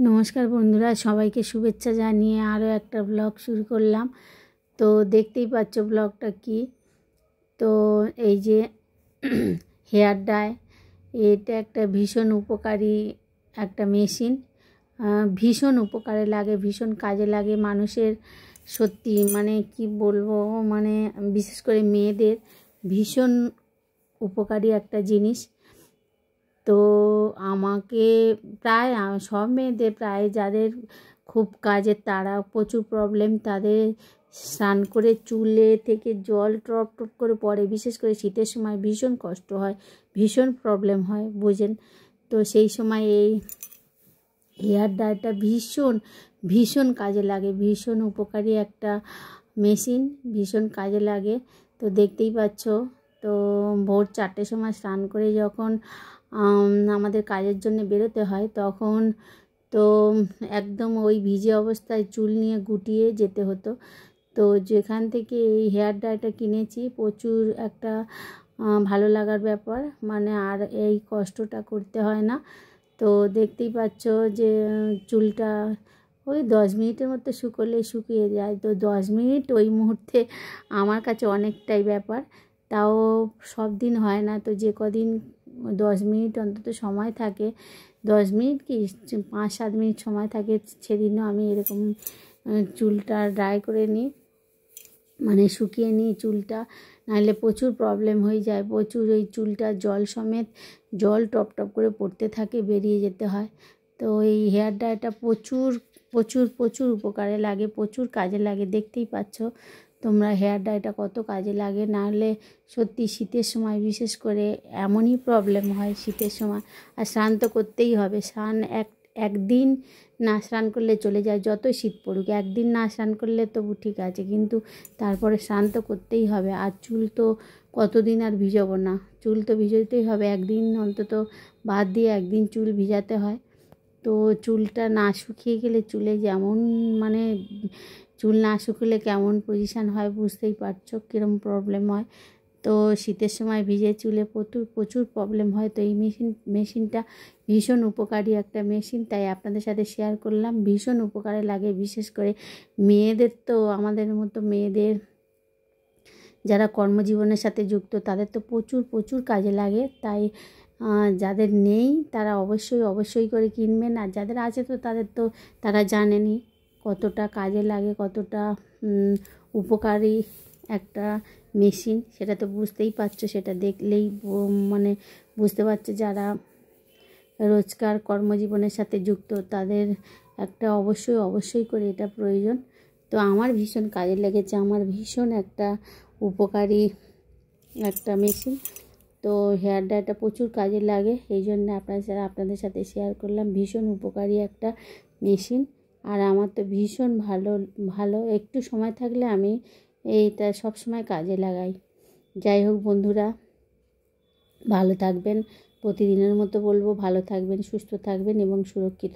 নমস্কার বন্ধুরা, সবাইকে শুভেচ্ছা জানিয়ে আরও একটা ব্লগ শুরু করলাম। তো দেখতেই পাচ্ছ ব্লগটা কি। তো এই যে হেয়ার ডাই, এটা একটা ভীষণ উপকারী একটা মেশিন। ভীষণ উপকারে লাগে, ভীষণ কাজে লাগে মানুষের। সত্যি মানে কি বলবো, মানে বিশেষ করে মেয়েদের ভীষণ উপকারী একটা জিনিস। তো আমাকে প্রায় সব মেয়েদের, প্রায় যাদের খুব কাজের তাড়া, প্রচুর প্রবলেম, তাদের স্নান করে চুলে থেকে জল টপ টপ করে পড়ে। বিশেষ করে শীতের সময় ভীষণ কষ্ট হয়, ভীষণ প্রবলেম হয়, বোঝেন তো। সেই সময় এই হেয়ার ডাইটা ভীষণ ভীষণ কাজে লাগে, ভীষণ উপকারী একটা মেশিন, ভীষণ কাজে লাগে। তো দেখতেই পাচ্ছ, তো ভোর 4টের সময় স্নান করে যখন আমাদের কাজের জন্য বেরোতে হয়, তখন তো একদম ওই ভিজে অবস্থায় চুল নিয়ে গুটিয়ে যেতে হতো। তো যেখান থেকে এই হেয়ার ডাইটা কিনেছি, প্রচুর একটা ভালো লাগার ব্যাপার, মানে আর এই কষ্টটা করতে হয় না। তো দেখতেই পাচ্ছ যে চুলটা ওই 10 মিনিটের মতো শুকোলেই শুকিয়ে যায়। তো 10 মিনিট ওই মুহূর্তে আমার কাছে অনেকটাই ব্যাপার। তাও সব দিন হয় না, তো যে কদিন 10 মিনিট অন্তত সময় থাকে, 10 মিনিট কি 5-7 মিনিট সময় থাকে, সেদিনও আমি এরকম চুলটা ড্রাই করে নিই, মানে শুকিয়ে নিই চুলটা। নাহলে প্রচুর প্রবলেম হয়ে যায়, প্রচুর ওই চুলটা জল সমেত জল টপ টপ করে পড়তে থাকে, বেরিয়ে যেতে হয়। তো এই হেয়ার ডাইটা প্রচুর প্রচুর প্রচুর উপকারে লাগে, প্রচুর কাজে লাগে। দেখতেই পাচ্ছ তোমরা হেয়ার ডাইটা কত কাজে লাগে। নাহলে সত্যি শীতের সময় বিশেষ করে এমনই প্রবলেম হয় শীতের সময়। আর স্নান তো করতেই হবে, স্নান একদিন না স্নান করলে চলে যায়, যতই শীত পড়ুক। একদিন না স্নান করলে তবু ঠিক আছে, কিন্তু তারপরে স্নান তো করতেই হবে। আর চুল তো কতদিন আর ভিজাবো না, চুল তো ভিজাতেই হবে, একদিন অন্তত বাদ দিয়ে একদিন চুল ভিজাতে হয়। তো চুলটা না শুকিয়ে গেলে চুলে যেমন মানে চুল না শুকলে কেমন পজিশান হয় বুঝতেই পারছো, কীরকম প্রবলেম হয়। তো শীতের সময় ভিজে চুলে প্রচুর প্রচুর প্রবলেম হয়। তো এই মেশিনটা ভীষণ উপকারী একটা মেশিন, তাই আপনাদের সাথে শেয়ার করলাম। ভীষণ উপকারে লাগে, বিশেষ করে মেয়েদের। তো আমাদের মতো মেয়েদের যারা কর্মজীবনের সাথে যুক্ত, তাদের তো প্রচুর প্রচুর কাজে লাগে। তাই যাদের নেই তারা অবশ্যই অবশ্যই করে কিনবেন, আর যাদের আছে তো তাদের তো তারা জানেনই কতটা কাজে লাগে, কতটা উপকারী একটা মেশিন। সেটা তো বুঝতেই পারছো, সেটা দেখলেই মানে বুঝতে পারছো যারা রোজকার কর্মজীবনের সাথে যুক্ত, তাদের একটা অবশ্যই অবশ্যই করে এটা প্রয়োজন। তো আমার ভীষণ কাজে লেগেছে, আমার ভীষণ একটা উপকারী একটা মেশিন। তো হেয়ার ডাইটা প্রচুর কাজে লাগে, এই জন্য আপনাদের সাথে শেয়ার করলাম। ভীষণ উপকারী একটা মেশিন, আর আমার তো ভীষণ ভালো ভালো একটু সময় থাকলে আমি এইটা সব সময় কাজে লাগাই। যাই হোক বন্ধুরা, ভালো থাকবেন। প্রতিদিনের মতো বলবো, ভালো থাকবেন, সুস্থ থাকবেন এবং সুরক্ষিত